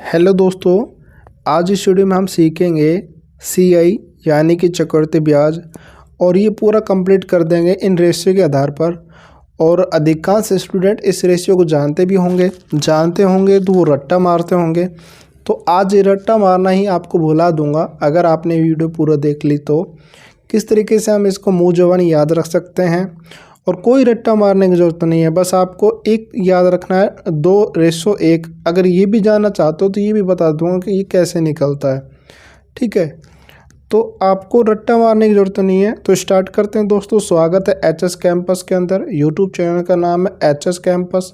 Hello दोस्तों, आज इस वीडियो में हम सीखेंगे सीआई यानी कि चक्रवृद्धि ब्याज। और ये पूरा कंप्लीट कर देंगे इन रेशियो के आधार पर। और अधिकांश स्टूडेंट इस रेशियो को जानते होंगे तो वो रट्टा मारते होंगे। तो आज ये रट्टा मारना ही आपको भुला दूंगा अगर आपने वीडियो पूरा देख ली तो। किस तरीके से हम इसको मुँह ज़बानी याद रख सकते हैं। और कोई रट्टा मारने की ज़रूरत नहीं है, बस आपको एक याद रखना है 2:1। अगर ये भी जानना चाहते हो तो ये भी बता दूंगा कि ये कैसे निकलता है। ठीक है, तो आपको रट्टा मारने की ज़रूरत नहीं है। तो स्टार्ट करते हैं दोस्तों। स्वागत है एचएस कैंपस के अंदर। यूट्यूब चैनल का नाम है एचएस कैंपस,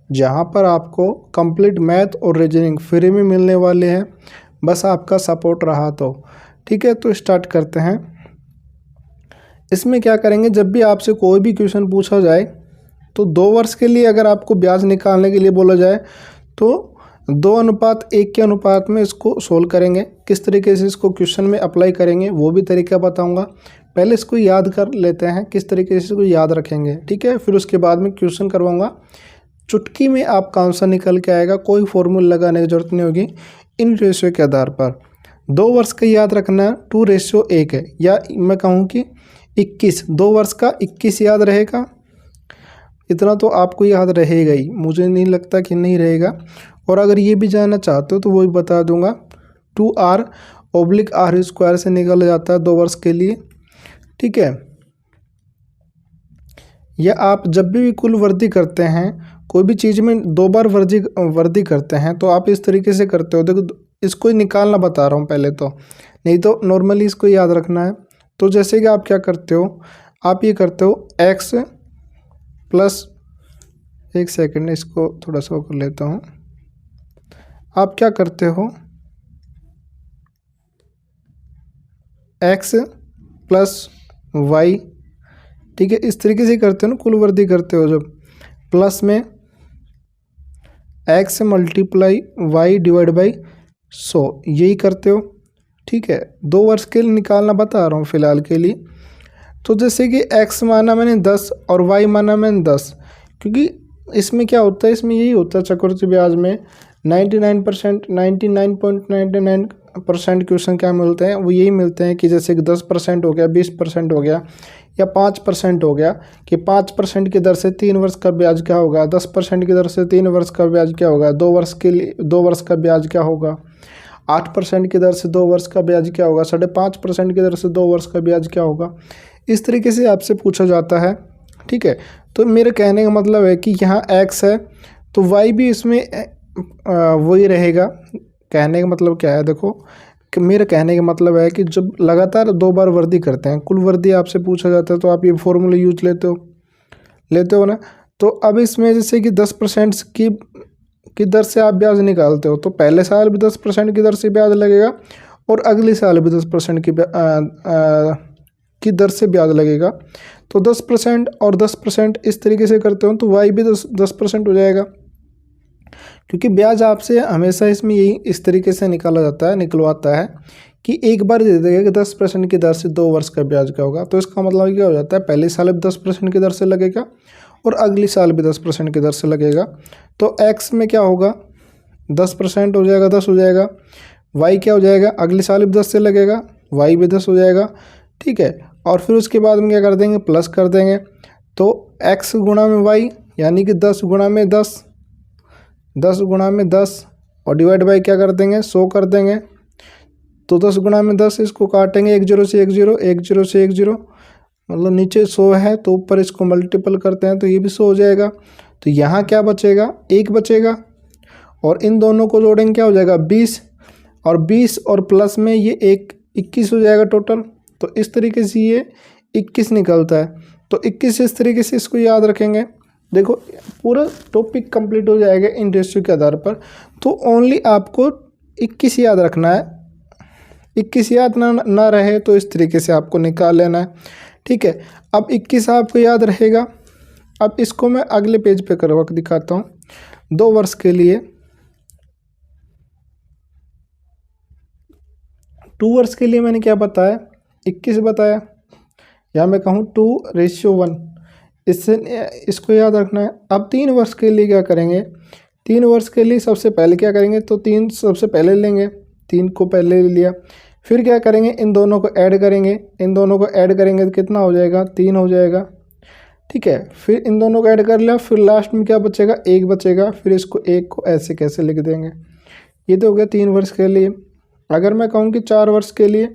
जहाँ पर आपको कंप्लीट मैथ और रीजनिंग फ्री में मिलने वाले हैं, बस आपका सपोर्ट रहा तो। ठीक है, तो स्टार्ट करते हैं। इसमें क्या करेंगे, जब भी आपसे कोई भी क्वेश्चन पूछा जाए तो 2 वर्ष के लिए अगर आपको ब्याज निकालने के लिए बोला जाए तो 2:1 के अनुपात में इसको सोल्व करेंगे। किस तरीके से इसको क्वेश्चन में अप्लाई करेंगे वो भी तरीका बताऊंगा। पहले इसको याद कर लेते हैं किस तरीके से इसको याद रखेंगे। ठीक है, फिर उसके बाद में क्वेश्चन करवाऊँगा। चुटकी में आपका आंसर निकल के आएगा, कोई फॉर्मूला लगाने की जरूरत नहीं होगी इन रेशियो के आधार पर। 2 वर्ष का याद रखना 2:1 है, या मैं कहूँ कि 21। 2 वर्ष का 21 याद रहेगा, इतना तो आपको याद रहेगा ही, मुझे नहीं लगता कि नहीं रहेगा। और अगर ये भी जानना चाहते हो तो वो भी बता दूंगा। 2r/r² से निकल जाता है 2 वर्ष के लिए। ठीक है, या आप जब भी कुल वृद्धि करते हैं, कोई भी चीज़ में 2 बार वृद्धि करते हैं तो आप इस तरीके से करते हो। देखो, इसको निकालना बता रहा हूँ पहले तो, नहीं तो नॉर्मली इसको याद रखना है। तो जैसे कि आप क्या करते हो, आप ये करते हो x प्लस, एक सेकंड इसको थोड़ा सा कर लेता हूँ। आप क्या करते हो, x प्लस y। ठीक है, इस तरीके से करते हो ना, कुल वृद्धि करते हो जब, प्लस में x multiply y divide by 100, यही करते हो। ठीक है, 2 वर्ष के लिए निकालना बता रहा हूँ फिलहाल के लिए। तो जैसे कि x माना मैंने 10 और y माना मैंने 10, क्योंकि इसमें क्या होता है, इसमें यही होता है चक्रवृद्धि ब्याज में 99.99% क्वेश्चन क्या मिलते हैं, वो यही मिलते हैं कि जैसे कि 10% हो गया, 20% हो गया, या 5% हो गया कि 5% की दर से 3 वर्ष का ब्याज क्या होगा, 10% की दर से 3 वर्ष का ब्याज क्या होगा, 2 वर्ष के लिए 2 वर्ष का ब्याज क्या होगा, 8% की दर से 2 वर्ष का ब्याज क्या होगा, 5.5% की दर से 2 वर्ष का ब्याज क्या होगा। इस तरीके से आपसे पूछा जाता है। ठीक है, तो मेरे कहने का मतलब है कि यहाँ x है तो y भी इसमें वही रहेगा। कहने का मतलब क्या है, देखो कि मेरे कहने का मतलब है कि जब लगातार 2 बार वृद्धि करते हैं, कुल वृद्धि आपसे पूछा जाता है, तो आप ये फॉर्मूला यूज लेते हो ना। तो अब इसमें जैसे कि 10% की दर से आप ब्याज निकालते हो, तो पहले साल भी 10% की दर से ब्याज लगेगा और अगले साल भी 10% की दर से ब्याज लगेगा। तो 10% और 10% इस तरीके से करते हो तो y भी 10% हो जाएगा, क्योंकि ब्याज आपसे हमेशा इसमें यही इस तरीके से निकलवाता है कि एक बार दे देगा कि 10% की दर से 2 वर्ष का ब्याज क्या होगा। तो इसका मतलब क्या हो जाता है, पहले साल भी 10% की दर से लगेगा और अगली साल भी 10% की दर से लगेगा। तो x में क्या होगा, 10% हो जाएगा, 10 हो जाएगा। y क्या हो जाएगा, अगले साल भी 10 से लगेगा, y भी 10 हो जाएगा। ठीक है, और फिर उसके बाद में क्या कर देंगे, प्लस कर देंगे। तो x गुणा में y यानी कि 10 गुणा में 10, 10 गुणा में 10 और डिवाइड बाई क्या कर देंगे, 100 कर देंगे। तो 10 गुणा में 10, इसको काटेंगे 1 0 से 1 0, 1 0 से 1 0, मतलब नीचे 100 है तो ऊपर इसको मल्टीपल करते हैं तो ये भी 100 हो जाएगा। तो यहाँ क्या बचेगा, 1 बचेगा, और इन दोनों को जोड़ेंगे क्या हो जाएगा, 20, और 20 और प्लस में ये 21 हो जाएगा टोटल। तो इस तरीके से ये 21 निकलता है। तो 21 इस तरीके से इसको याद रखेंगे। देखो, पूरा टॉपिक कंप्लीट हो जाएगा इन रेशियो के आधार पर। तो ओनली आपको 21 याद रखना है, 21 याद ना रहे तो इस तरीके से आपको निकाल लेना है। ठीक है, अब 21 आपको याद रहेगा। अब इसको मैं अगले पेज पे करवा के दिखाता हूँ। 2 वर्ष के लिए, 2 वर्ष के लिए मैंने क्या बताया, 21 बताया, या मैं कहूँ 2:1। इससे इसको याद रखना है। अब 3 वर्ष के लिए क्या करेंगे, 3 वर्ष के लिए सबसे पहले क्या करेंगे, तो 3 सबसे पहले लेंगे, 3 को पहले ले लिया। फिर क्या करेंगे, इन दोनों को ऐड करेंगे, इन दोनों को ऐड करेंगे तो कितना हो जाएगा, 3 हो जाएगा। ठीक है, फिर इन दोनों को ऐड कर लिया, फिर लास्ट में क्या बचेगा, 1 बचेगा। फिर इसको 1 को ऐसे कैसे लिख देंगे, ये तो हो गया 3 वर्ष के लिए। अगर मैं कहूँ कि 4 वर्ष के लिए,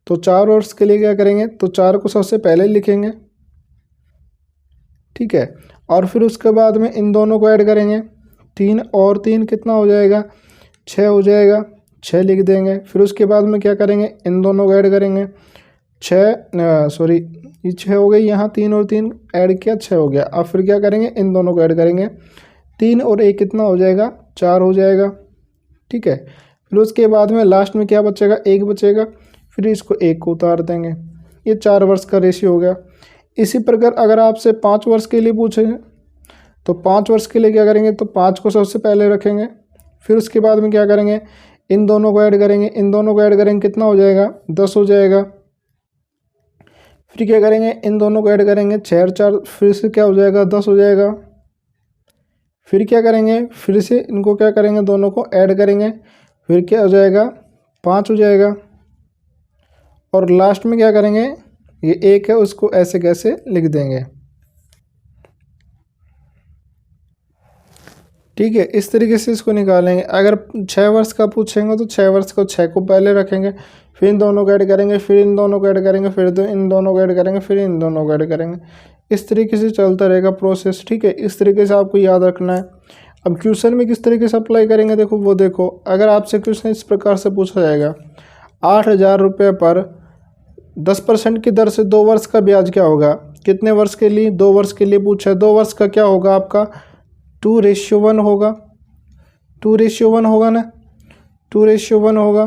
तो 4 वर्ष के लिए क्या करेंगे, तो 4 को सबसे पहले लिखेंगे। ठीक है, और फिर उसके बाद में इन दोनों को ऐड करेंगे, 3 और 3 कितना हो जाएगा, 6 हो जाएगा, 6 लिख देंगे। फिर उसके बाद में क्या करेंगे, इन दोनों को ऐड करेंगे, 6 ये 6 हो गई, यहाँ 3 और 3 ऐड किया, 6 हो गया। अब फिर क्या करेंगे, इन दोनों को ऐड करेंगे, 3 और 1 कितना हो जाएगा, 4 हो जाएगा। ठीक है, फिर उसके बाद में लास्ट में क्या बचेगा, 1 बचेगा। फिर इसको 1 को उतार देंगे, ये 4 वर्ष का रेशियो हो गया। इसी प्रकार अगर आपसे 5 वर्ष के लिए पूछेंगे, तो 5 वर्ष के लिए क्या करेंगे, तो 5 को सबसे पहले रखेंगे। फिर उसके बाद में क्या करेंगे, इन दोनों को ऐड करेंगे, इन दोनों को ऐड करेंगे, कितना हो जाएगा, 10 हो जाएगा। फिर क्या करेंगे, इन दोनों को ऐड करेंगे, 6 और 4 फिर से क्या हो जाएगा, 10 हो जाएगा। फिर क्या करेंगे, फिर से इनको क्या करेंगे, दोनों को ऐड करेंगे, फिर क्या हो जाएगा, 5 हो जाएगा। और लास्ट में क्या करेंगे, ये 1 है, उसको ऐसे कैसे लिख देंगे। ठीक है, इस तरीके से इसको निकालेंगे। अगर 6 वर्ष का पूछेंगे तो 6 वर्ष को 6 को पहले रखेंगे, फिर इन दोनों को ऐड करेंगे, फिर इन दोनों को ऐड करेंगे, फिर इन दोनों को ऐड करेंगे, फिर इन दोनों को ऐड करेंगे। इस तरीके से चलता रहेगा प्रोसेस। ठीक है, इस तरीके से आपको याद रखना है। अब क्वेश्चन में किस तरीके से अप्लाई करेंगे, देखो वो देखो। अगर आपसे क्वेश्चन इस प्रकार से पूछा जाएगा, 8,000 रुपये पर 10% की दर से 2 वर्ष का ब्याज क्या होगा। कितने वर्ष के लिए, 2 वर्ष के लिए पूछा है। 2 वर्ष का क्या होगा आपका, 2:1 होगा, 2:1 होगा ना, 2:1 होगा।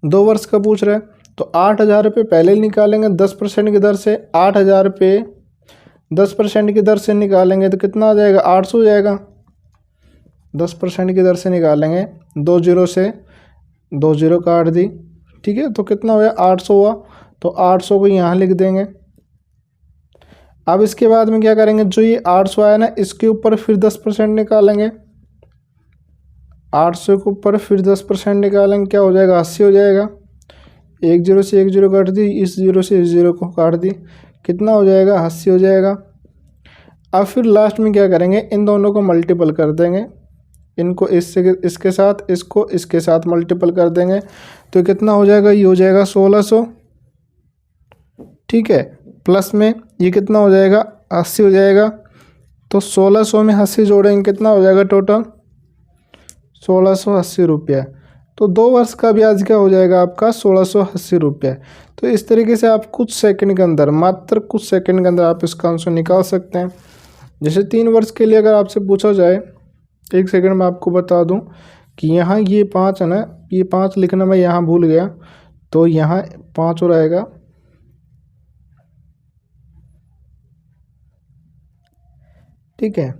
2 वर्ष का पूछ रहा है, तो 8,000 रुपये पहले निकालेंगे 10% की दर से। 8,000 रुपये 10% की दर से निकालेंगे तो कितना आ जाएगा, 800 हो जाएगा। 10% की दर से निकालेंगे, 2 जीरो से 2 जीरो काट दी। ठीक है, तो कितना हुआ, 800 हुआ। तो 800 को यहाँ लिख देंगे। अब इसके बाद में क्या करेंगे, जो ये 800 आया ना, इसके ऊपर फिर 10% निकालेंगे। 800 के ऊपर फिर 10% निकालेंगे, क्या हो जाएगा, 80 हो जाएगा। 1 जीरो से 1 जीरो काट दी, इस जीरो से इस जीरो को काट दी, कितना हो जाएगा, 80 हो जाएगा। अब फिर लास्ट में क्या करेंगे, इन दोनों को मल्टीपल कर देंगे। इनको इससे इसके साथ, इसको इसके साथ मल्टीपल कर देंगे, तो कितना हो जाएगा, ये हो जाएगा 1600। ठीक है, प्लस में ये कितना हो जाएगा, 80 हो जाएगा। तो 1600 में 80 जोड़ेंगे, कितना हो जाएगा टोटल, 1680 रुपये। तो 2 वर्ष का ब्याज क्या हो जाएगा आपका, 1680 रुपये। तो इस तरीके से आप कुछ सेकंड के अंदर, मात्र कुछ सेकंड के अंदर आप इसका आंसर निकाल सकते हैं। जैसे 3 वर्ष के लिए अगर आपसे पूछा जाए, 1 सेकंड में आपको बता दूं कि यहाँ ये 5 है ना, ये 5 लिखना मैं यहाँ भूल गया, तो यहाँ 5 और आएगा। ठीक है,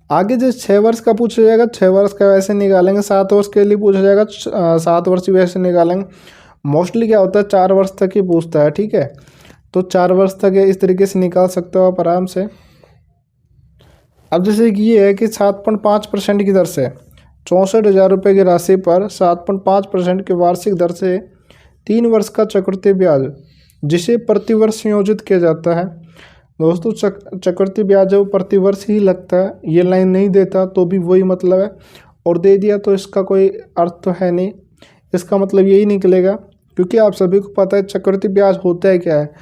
आगे जो 6 वर्ष का पूछा जाएगा, 6 वर्ष का वैसे निकालेंगे। 7 वर्ष के लिए पूछा जाएगा, 7 वर्ष वैसे निकालेंगे। मोस्टली क्या होता है, 4 वर्ष तक ही पूछता है। ठीक है, तो 4 वर्ष तक इस तरीके से निकाल सकते हो आप आराम से। अब जैसे कि ये है कि 7.5% की दर से 64,000 रुपये की राशि पर 7.5% की वार्षिक दर से 3 वर्ष का चक्रवृद्धि ब्याज, जिसे प्रतिवर्ष संयोजित किया जाता है। दोस्तों, चक्रवृद्धि ब्याज है वो प्रतिवर्ष ही लगता है। ये लाइन नहीं देता तो भी वही मतलब है, और दे दिया तो इसका कोई अर्थ तो है नहीं। इसका मतलब यही निकलेगा, क्योंकि आप सभी को पता है चक्रवृद्धि ब्याज होता है क्या है,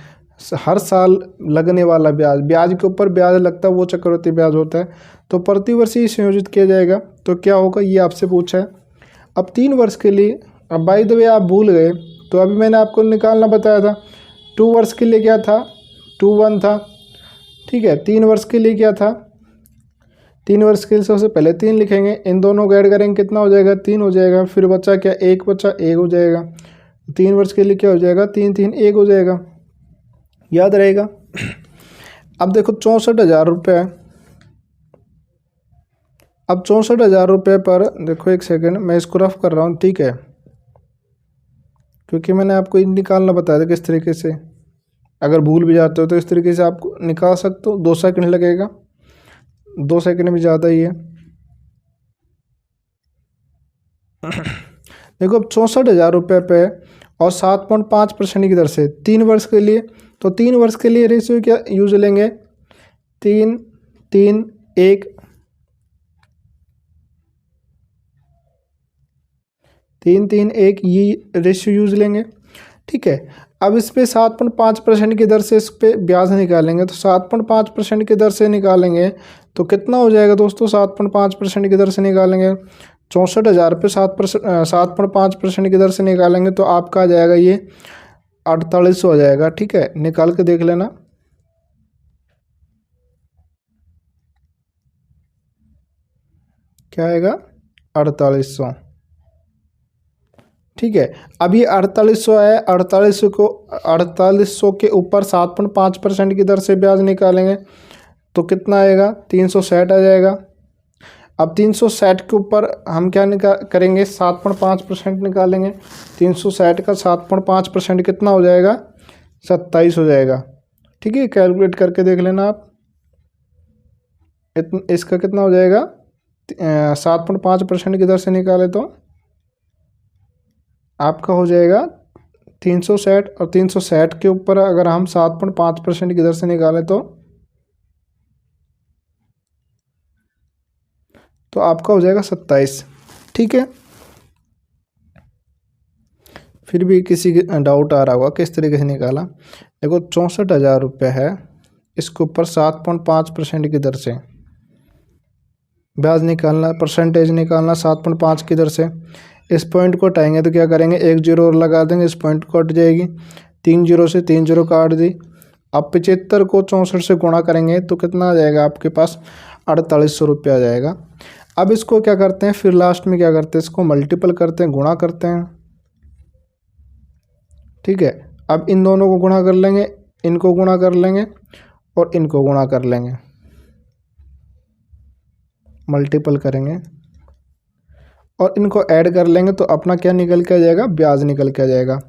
हर साल लगने वाला ब्याज, ब्याज के ऊपर ब्याज लगता है, वो चक्रवृद्धि ब्याज होता है। तो प्रतिवर्ष ही संयोजित किया जाएगा। तो क्या होगा, ये आपसे पूछा है। अब 3 वर्ष के लिए, अब बाय द वे आप भूल गए, तो अभी मैंने आपको निकालना बताया था। 2 वर्ष के लिए क्या था, 2:1 था। ठीक है, 3 वर्ष के लिए क्या था, 3 वर्ष के लिए सबसे पहले 3 लिखेंगे, इन दोनों को ऐड करेंगे, कितना हो जाएगा, 3 हो जाएगा। फिर बचा क्या, 1 बचा, 1 हो जाएगा। 3 वर्ष के लिए क्या हो जाएगा, 3 3 1 हो जाएगा, याद रहेगा। अब देखो 64,000 रुपये, अब 64,000 रुपये पर देखो, 1 सेकेंड मैं इसको रफ कर रहा हूँ। ठीक है, क्योंकि मैंने आपको निकालना बताया था किस तरीके से। अगर भूल भी जाते हो तो इस तरीके से आप निकाल सकते हो। 2 सेकंड लगेगा, 2 सेकंड भी ज़्यादा ही है। देखो अब 64,000 रुपये पे और 7.5% की दर से 3 वर्ष के लिए, तो 3 वर्ष के लिए रेशियो क्या यूज लेंगे, 3 3 1 3 3 1 ये रेशियो यूज लेंगे। ठीक है, अब इस पे 7.5% की दर से इस पे ब्याज निकालेंगे, तो 7.5% की दर से निकालेंगे तो कितना हो जाएगा दोस्तों, 7.5% की दर से निकालेंगे 64,000 पे 7.5% की दर से निकालेंगे तो आपका आ जाएगा ये 4800 आ जाएगा। ठीक है, निकाल के देख लेना। क्या आएगा, 4800। ठीक है, अब ये 4800 है, 4800 के ऊपर 7.5% की दर से ब्याज निकालेंगे तो कितना आएगा, 360 आ जाएगा। अब 360 के ऊपर हम क्या करेंगे, 7.5% निकालेंगे। 360 का 7.5% कितना हो जाएगा, 27 हो जाएगा। ठीक है, कैलकुलेट करके देख लेना आप। इसका कितना हो जाएगा, 7.5% की दर से निकाले तो आपका हो जाएगा 360, और 360 के ऊपर अगर हम 7.5% की दर से निकालें तो आपका हो जाएगा 27। ठीक है, फिर भी किसी की डाउट आ रहा होगा किस तरीके से निकाला। देखो 64,000 रुपये है, इसके ऊपर 7.5% की दर से ब्याज निकालना, परसेंटेज निकालना 7.5 की दर से। इस पॉइंट को हटाएंगे तो क्या करेंगे, 1 जीरो और लगा देंगे, इस पॉइंट को हट जाएगी, 3 जीरो से 3 जीरो काट दी। अब 75 को 64 से गुणा करेंगे तो कितना आ जाएगा आपके पास, 4800 रुपये आ जाएगा। अब इसको क्या करते हैं, फिर लास्ट में क्या करते हैं, इसको मल्टीपल करते हैं, गुणा करते हैं। ठीक है, अब इन दोनों को गुणा कर लेंगे, इनको गुणा कर लेंगे और इनको गुणा कर लेंगे, मल्टीपल करेंगे और इनको ऐड कर लेंगे तो अपना क्या निकल के आ जाएगा, ब्याज निकल के आ जाएगा।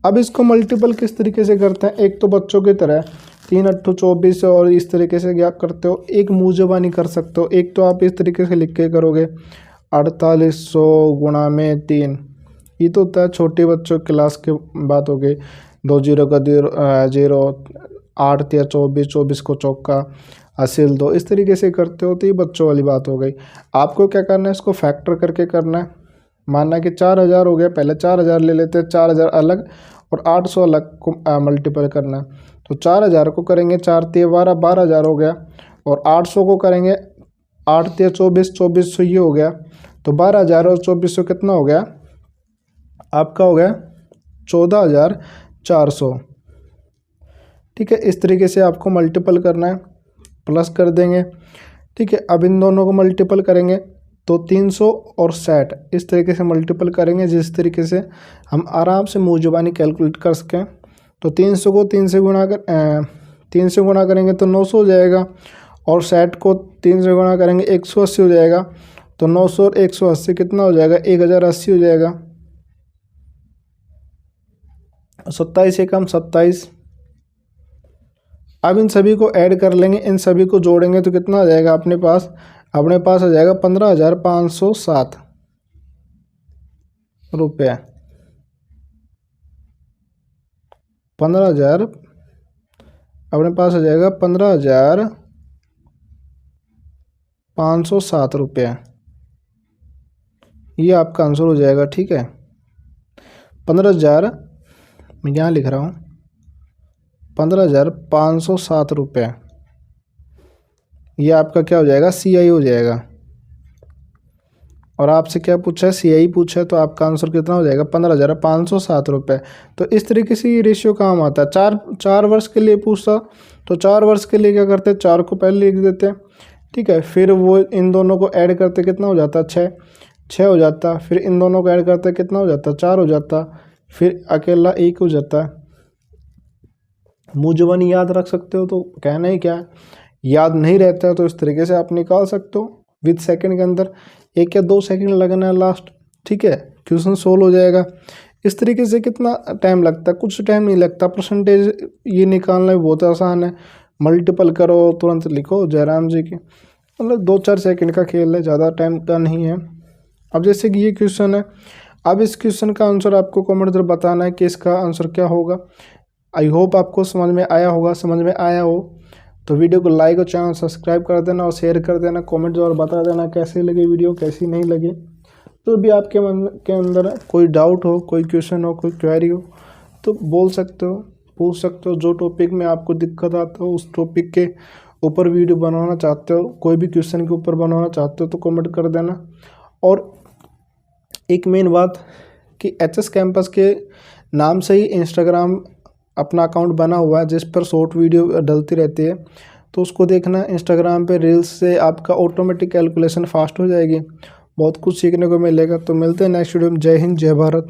अब इसको मल्टीपल किस तरीके से करते हैं, एक तो बच्चों की तरह 3 8 24 और इस तरीके से क्या करते हो, एक मूजबानी कर सकते हो। एक तो आप इस तरीके से लिख के करोगे 4800 गुणा में 3, ये तो होता है छोटे बच्चों क्लास के बात हो गई। 2 जीरो का 0, 8 या 24, 24 को चौका, हासिल 2, इस तरीके से करते हो तो ये बच्चों वाली बात हो गई। आपको क्या करना है, इसको फैक्टर करके करना है। मानना कि 4000 हो गया, पहले 4000 ले लेते हैं, 4000 अलग और 800 अलग को मल्टीपल करना है। तो 4000 को करेंगे 4 3 12, 12000 हो गया, और 800 को करेंगे 8 3 24, 2400 ये हो गया। तो 12000 और 2400 कितना हो गया आपका, हो गया 14400। ठीक है, इस तरीके से आपको मल्टीपल करना है, प्लस कर देंगे। ठीक है, अब इन दोनों को मल्टीपल करेंगे तो 300 और 60 इस तरीके से मल्टीपल करेंगे, जिस तरीके से हम आराम से मुँह कैलकुलेट कर सकें। तो 300 को 3 से गुणा करेंगे तो 900 हो जाएगा, और 60 को 3 से गुणा करेंगे 180 हो जाएगा। तो 900 और 180 कितना हो जाएगा, 1080 हो जाएगा। 27 से कम 27। अब इन सभी को ऐड कर लेंगे, इन सभी को जोड़ेंगे तो कितना आ जाएगा अपने पास आ जाएगा 15,507 रुपये। 15,000 अपने पास आ जाएगा 15,507 रुपये, ये आपका आंसर हो जाएगा। ठीक है, 15,000 मैं यहाँ लिख रहा हूँ, 15,507 रुपये, ये आपका क्या हो जाएगा, CI हो जाएगा। और आपसे क्या पूछा है, CI पूछा है, तो आपका आंसर कितना हो जाएगा, 15,507 रुपये। तो इस तरीके से ये रेशियो काम आता है। 4 वर्ष के लिए पूछता तो 4 वर्ष के लिए क्या करते हैं, 4 को पहले लिख देते हैं। ठीक है, फिर वो इन दोनों को ऐड करते कितना हो जाता, 6 हो जाता। फिर इन दोनों को ऐड करते कितना हो जाता, 4 हो जाता। फिर अकेला 1 हो जाता। मुँह जुबानी याद रख सकते हो तो कहना ही क्या है, याद नहीं रहता है तो इस तरीके से आप निकाल सकते हो विद सेकंड के अंदर, 1 या 2 सेकंड लगना है लास्ट। ठीक है, क्वेश्चन सोल्व हो जाएगा। इस तरीके से कितना टाइम लगता है, कुछ टाइम नहीं लगता। परसेंटेज ये निकालना भी बहुत आसान है, मल्टीपल करो तुरंत लिखो जयराम जी की, मतलब 2-4 सेकंड का खेल है, ज़्यादा टाइम का नहीं है। अब जैसे कि ये क्वेश्चन है, अब इस क्वेश्चन का आंसर आपको कमेंट में बताना है कि इसका आंसर क्या होगा। आई होप आपको समझ में आया होगा। समझ में आया हो तो वीडियो को लाइक और चैनल सब्सक्राइब कर देना और शेयर कर देना। कमेंट और बता देना कैसी लगी वीडियो, कैसी नहीं लगी। तो भी आपके मन के अंदर कोई डाउट हो, कोई क्वेश्चन हो, कोई क्वेरी हो तो बोल सकते हो, पूछ सकते हो। जो टॉपिक में आपको दिक्कत आता हो उस टॉपिक के ऊपर वीडियो बनाना चाहते हो, कोई भी क्वेश्चन के ऊपर बनाना चाहते हो तो कमेंट कर देना। और एक मेन बात कि एचएस कैंपस के नाम से ही इंस्टाग्राम अपना अकाउंट बना हुआ है जिस पर शॉर्ट वीडियो डलती रहती है, तो उसको देखना। इंस्टाग्राम पे रील्स से आपका ऑटोमेटिक कैलकुलेशन फास्ट हो जाएगी, बहुत कुछ सीखने को मिलेगा। तो मिलते हैं नेक्स्ट वीडियो में। जय हिंद, जय भारत।